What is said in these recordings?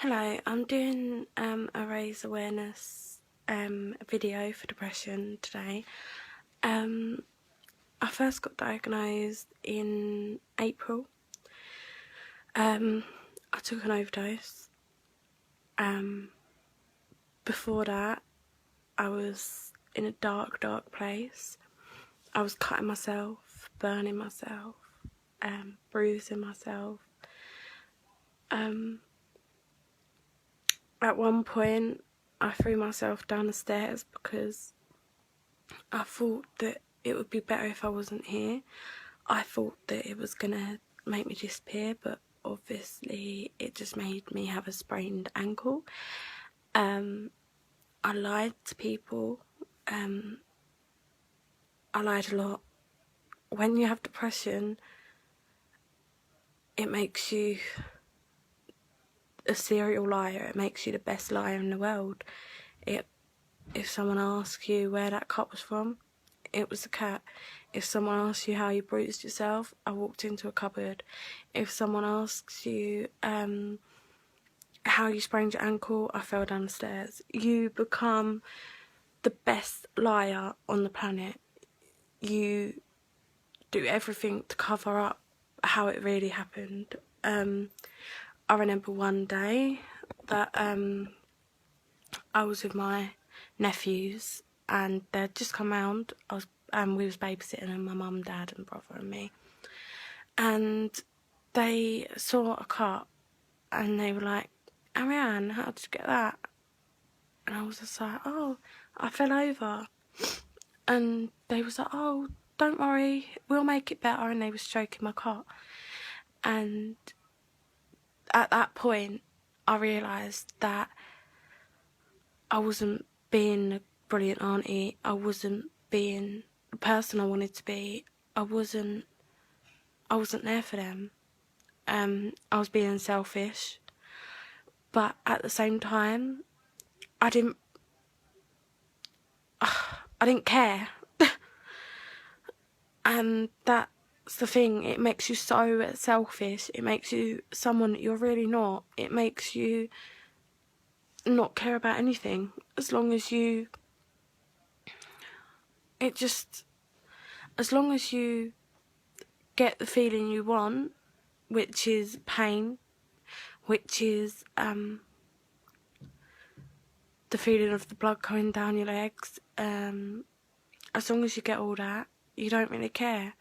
Hello, I'm doing a raise awareness video for depression today. I first got diagnosed in April. I took an overdose. Before that, I was in a dark place. I was cutting myself, burning myself, bruising myself. At one point, I threw myself down the stairs because I thought that it would be better if I wasn't here. I thought that it was gonna make me disappear, but obviously it just made me have a sprained ankle. I lied to people. I lied a lot. When you have depression, it makes you a serial liar. It makes you the best liar in the world. If someone asks you where that cut was from, it was the cat. If someone asks you how you bruised yourself, I walked into a cupboard. If someone asks you how you sprained your ankle, I fell down the stairs. You become the best liar on the planet. You do everything to cover up how it really happened. I remember one day that I was with my nephews and they'd just come round. We was babysitting, and my mum, dad and brother and me, and they saw a cut and they were like, "Ariane, how did you get that?" And I was just like, "Oh, I fell over." And they was like, "Oh, don't worry, we'll make it better." And they was stroking my cut. And at that point I realised that I wasn't being a brilliant auntie. I wasn't being the person I wanted to be. I wasn't there for them. I was being selfish, but at the same time I didn't care. And that's the thing, it makes you so selfish. It makes you someone that you're really not. It makes you not care about anything as long as you get the feeling you want, which is pain, which is the feeling of the blood coming down your legs. As long as you get all that, you don't really care.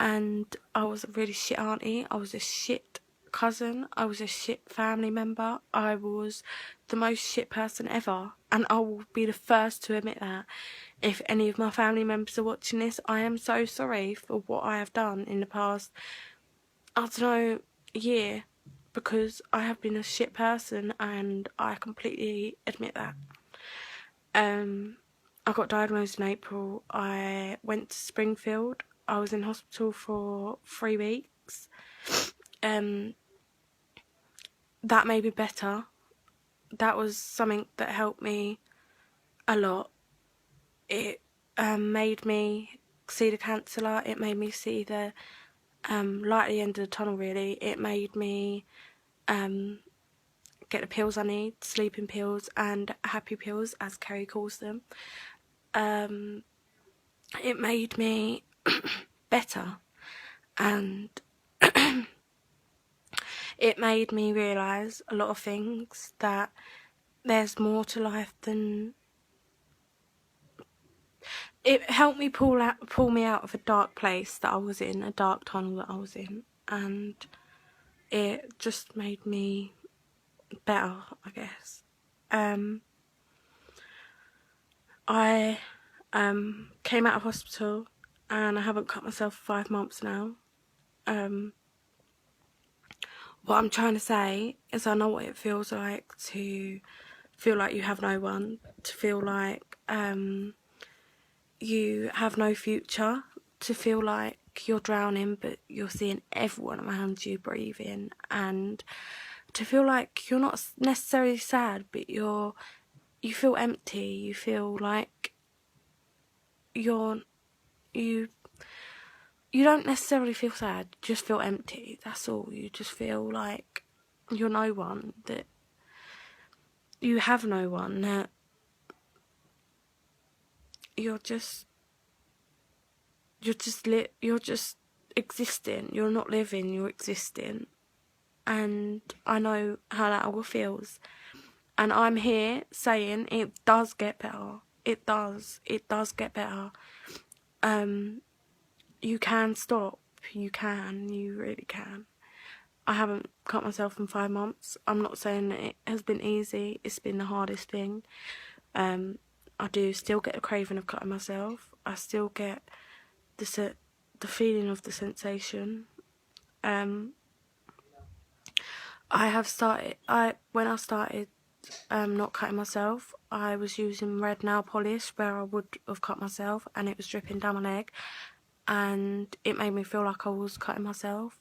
And I was a really shit auntie. I was a shit cousin. I was a shit family member. I was the most shit person ever, and I will be the first to admit that. If any of my family members are watching this, I am so sorry for what I have done in the past, I don't know, year, because I have been a shit person and I completely admit that. I got diagnosed in April. I went to Springfield. I was in hospital for 3 weeks. That made me better. That was something that helped me a lot. It made me see the cancer light. It made me see the light at the end of the tunnel, really. It made me get the pills I need, sleeping pills and happy pills, as Kerry calls them. It made me better, and it made me realise a lot of things, that there's more to life than... It helped me pull me out of a dark place that I was in, a dark tunnel that I was in, and it just made me better, I guess. I came out of hospital and I haven't cut myself for 5 months now. What I'm trying to say is, I know what it feels like to feel like you have no one, to feel like you have no future, to feel like you're drowning but you're seeing everyone around you breathing, and to feel like you're not necessarily sad, but you feel empty. You feel like you don't necessarily feel sad, you just feel empty, that's all. You just feel like you're no one, that you have no one, that you're just existing. You're not living, you're existing. And I know how that all feels. And I'm here saying it does get better. It does get better. You can stop. You really can. I haven't cut myself in 5 months. I'm not saying that it has been easy. It's been the hardest thing. I do still get the craving of cutting myself. I still get the feeling of the sensation. When I started not cutting myself, I was using red nail polish where I would have cut myself, and it was dripping down my leg, and it made me feel like I was cutting myself.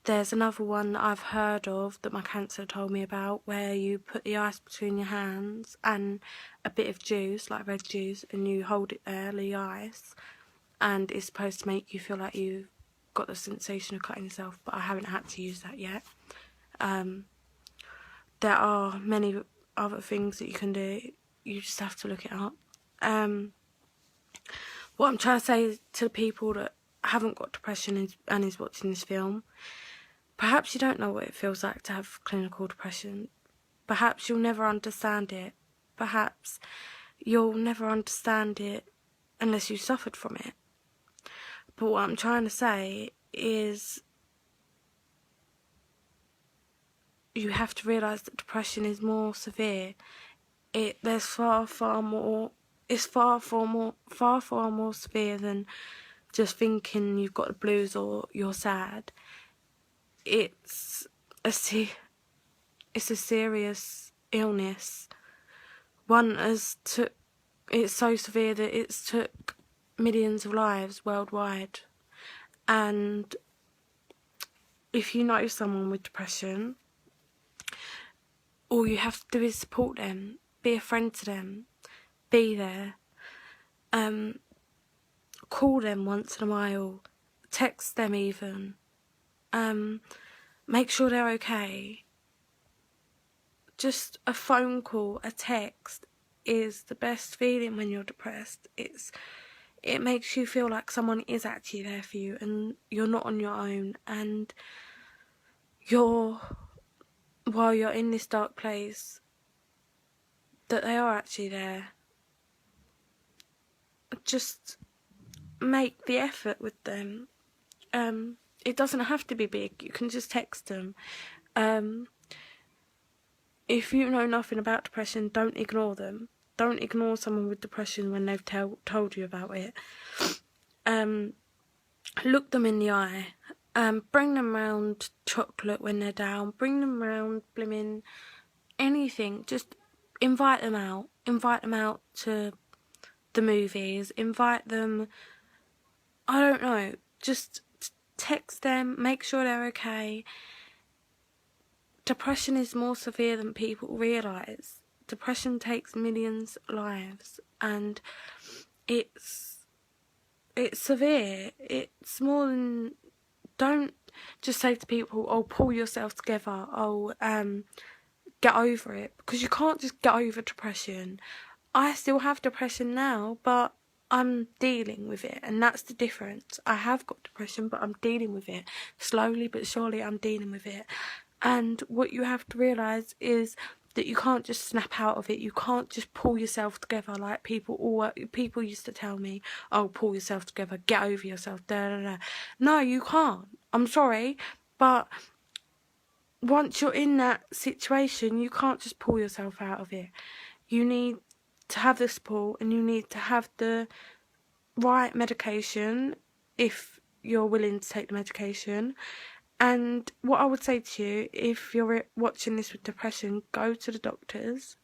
There's another one that I've heard of that my counsellor told me about, where you put the ice between your hands and a bit of juice, like red juice, and you hold it there, the ice, and it's supposed to make you feel like you've got the sensation of cutting yourself, but I haven't had to use that yet. There are many other things that you can do. You just have to look it up. What I'm trying to say to the people that haven't got depression and is watching this film, perhaps you don't know what it feels like to have clinical depression. Perhaps you'll never understand it. Perhaps you'll never understand it unless you suffered from it. But what I'm trying to say is you have to realise that depression is more severe. It's far more severe than just thinking you've got the blues or you're sad. It's a serious illness. It's so severe that it's took millions of lives worldwide. And if you know someone with depression, all you have to do is support them, be a friend to them, be there, call them once in a while, text them even, make sure they're okay. Just a phone call, a text is the best feeling when you're depressed. It makes you feel like someone is actually there for you and you're not on your own, and while you're in this dark place, that they are actually there. Just make the effort with them. It doesn't have to be big. You can just text them. If you know nothing about depression, don't ignore them. Don't ignore someone with depression when they've told you about it. Look them in the eye. Bring them round chocolate when they're down. Bring them round blimmin' anything. Just invite them out. Invite them out to the movies. Invite them, I don't know, just text them, make sure they're okay. Depression is more severe than people realise. Depression takes millions of lives, and it's severe. It's more than, don't just say to people, oh, pull yourself together, oh, get over it, because you can't just get over depression. I still have depression now, but I'm dealing with it, and that's the difference. I have got depression, but I'm dealing with it. Slowly but surely I'm dealing with it. And what you have to realise is that you can't just snap out of it. You can't just pull yourself together like people used to tell me, oh, pull yourself together, get over yourself, da da da. No, you can't. I'm sorry, but once you're in that situation, you can't just pull yourself out of it. You need to have the support, and you need to have the right medication if you're willing to take the medication. And what I would say to you, if you're watching this with depression, go to the doctors.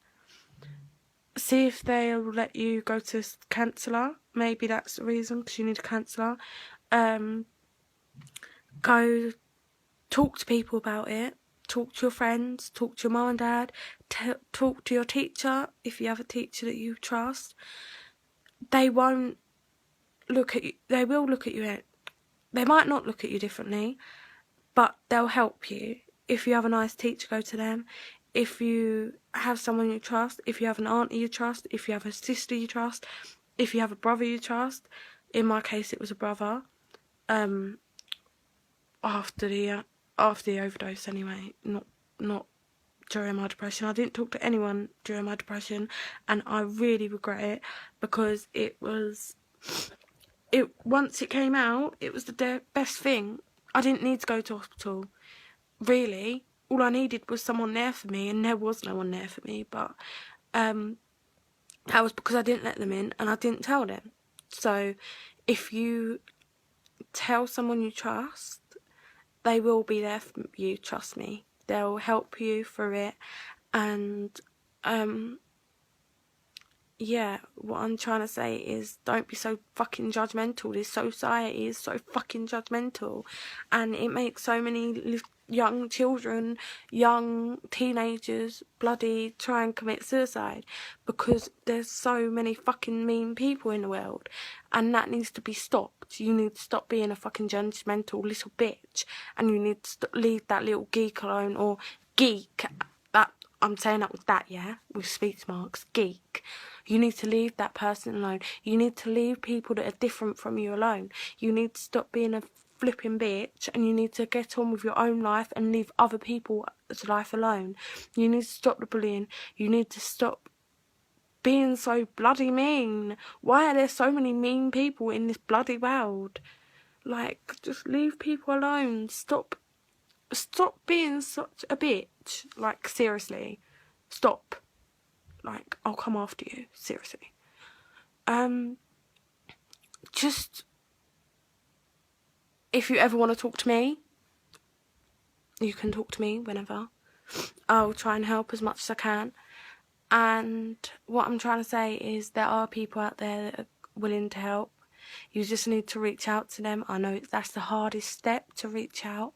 See if they'll let you go to a counsellor. Maybe that's the reason, because you need a counsellor. Go talk to people about it. Talk to your friends. Talk to your mum and dad. Talk to your teacher, if you have a teacher that you trust. They won't look at you. They will look at you. They might not look at you differently, but they'll help you. If you have a nice teacher, go to them. if you have someone you trust, if you have an auntie you trust, if you have a sister you trust, if you have a brother you trust. In my case, it was a brother. After the overdose, anyway, not during my depression. I didn't talk to anyone during my depression, and I really regret it, because once it came out, it was the best thing. I didn't need to go to hospital, really. All I needed was someone there for me, and there was no one there for me. But that was because I didn't let them in, and I didn't tell them. So if you tell someone you trust, they will be there for you, trust me. They'll help you through it. And yeah, what I'm trying to say is, don't be so fucking judgmental. This society is so fucking judgmental, and it makes so many young children, young teenagers bloody try and commit suicide, because there's so many fucking mean people in the world, and that needs to be stopped. You need to stop being a fucking judgmental little bitch, and you need to leave that little geek alone, or geek. That I'm saying that with that, yeah, with speech marks, geek. You need to leave that person alone. You need to leave people that are different from you alone. You need to stop being a flipping bitch, and you need to get on with your own life and leave other people's life alone. You need to stop the bullying. You need to stop being so bloody mean. Why are there so many mean people in this bloody world? Like, just leave people alone. Stop being such a bitch. Like, seriously. Stop. Like, I'll come after you. Seriously. Just, if you ever want to talk to me, you can talk to me whenever. I'll try and help as much as I can. And what I'm trying to say is, there are people out there that are willing to help. You just need to reach out to them. I know that's the hardest step, to reach out,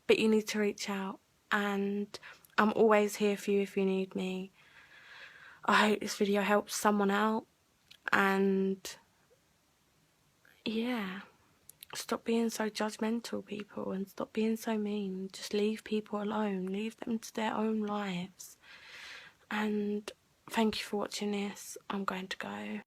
but you need to reach out. And I'm always here for you if you need me. I hope this video helps someone out. And yeah, stop being so judgmental, people, and stop being so mean. Just leave people alone. Leave them to their own lives. And thank you for watching this. I'm going to go.